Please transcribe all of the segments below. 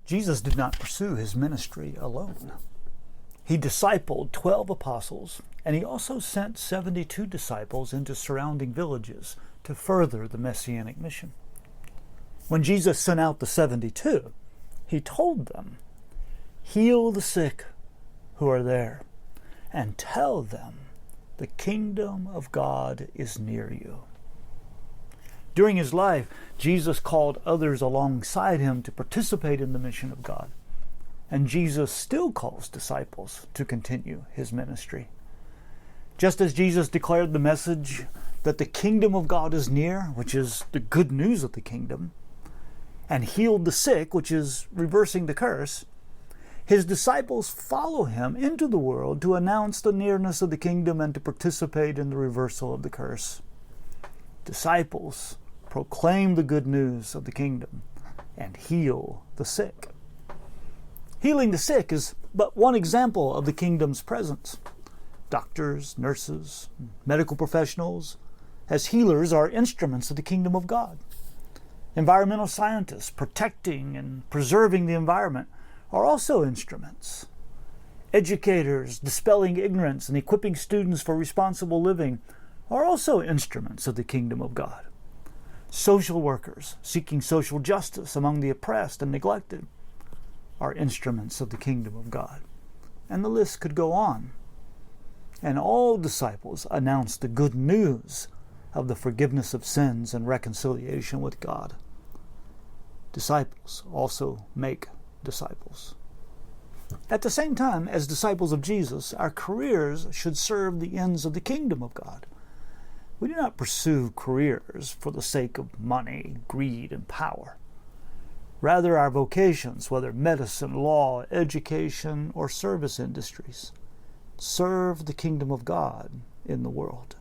Jesus did not pursue his ministry alone. He discipled 12 apostles, and he also sent 72 disciples into surrounding villages to further the messianic mission. When Jesus sent out the 72, he told them, "Heal the sick who are there, and tell them the kingdom of God is near you." During his life, Jesus called others alongside him to participate in the mission of God. And Jesus still calls disciples to continue his ministry. Just as Jesus declared the message that the kingdom of God is near, which is the good news of the kingdom, and healed the sick, which is reversing the curse, his disciples follow him into the world to announce the nearness of the kingdom and to participate in the reversal of the curse. Disciples proclaim the good news of the kingdom and heal the sick. Healing the sick is but one example of the kingdom's presence. Doctors, nurses, medical professionals, as healers, are instruments of the kingdom of God. Environmental scientists protecting and preserving the environment are also instruments. Educators dispelling ignorance and equipping students for responsible living are also instruments of the kingdom of God. Social workers seeking social justice among the oppressed and neglected are instruments of the kingdom of God. And the list could go on. And all disciples announce the good news of the forgiveness of sins and reconciliation with God. Disciples also make disciples. At the same time, as disciples of Jesus, our careers should serve the ends of the kingdom of God. We do not pursue careers for the sake of money, greed, and power. Rather, our vocations, whether medicine, law, education, or service industries, serve the kingdom of God in the world.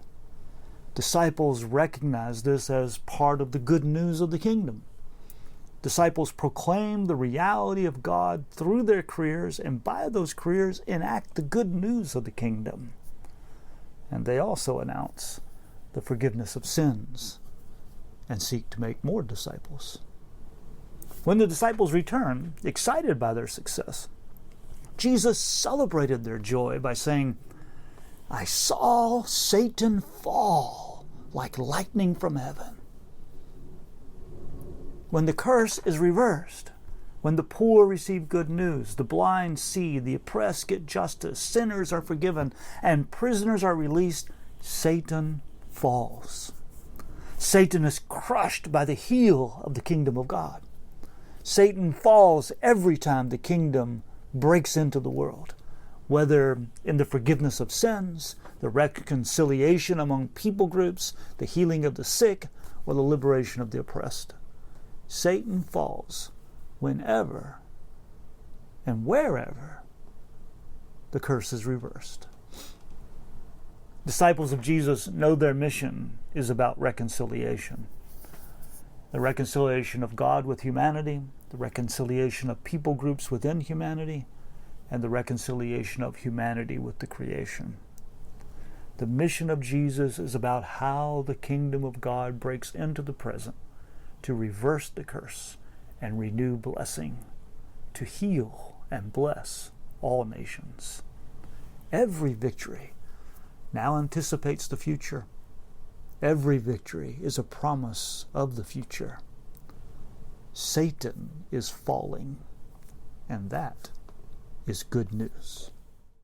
Disciples recognize this as part of the good news of the kingdom. Disciples proclaim the reality of God through their careers, and by those careers enact the good news of the kingdom. And they also announce the forgiveness of sins and seek to make more disciples. When the disciples returned, excited by their success, Jesus celebrated their joy by saying, "I saw Satan fall like lightning from heaven." When the curse is reversed, when the poor receive good news, the blind see, the oppressed get justice, sinners are forgiven, and prisoners are released, Satan falls. Satan is crushed by the heel of the kingdom of God. Satan falls every time the kingdom breaks into the world, whether in the forgiveness of sins, the reconciliation among people groups, the healing of the sick, or the liberation of the oppressed. Satan falls whenever and wherever the curse is reversed. Disciples of Jesus know their mission is about reconciliation. The reconciliation of God with humanity, the reconciliation of people groups within humanity, and the reconciliation of humanity with the creation. The mission of Jesus is about how the kingdom of God breaks into the present to reverse the curse and renew blessing, to heal and bless all nations. Every victory now anticipates the future. Every victory is a promise of the future. Satan is falling, and that is good news.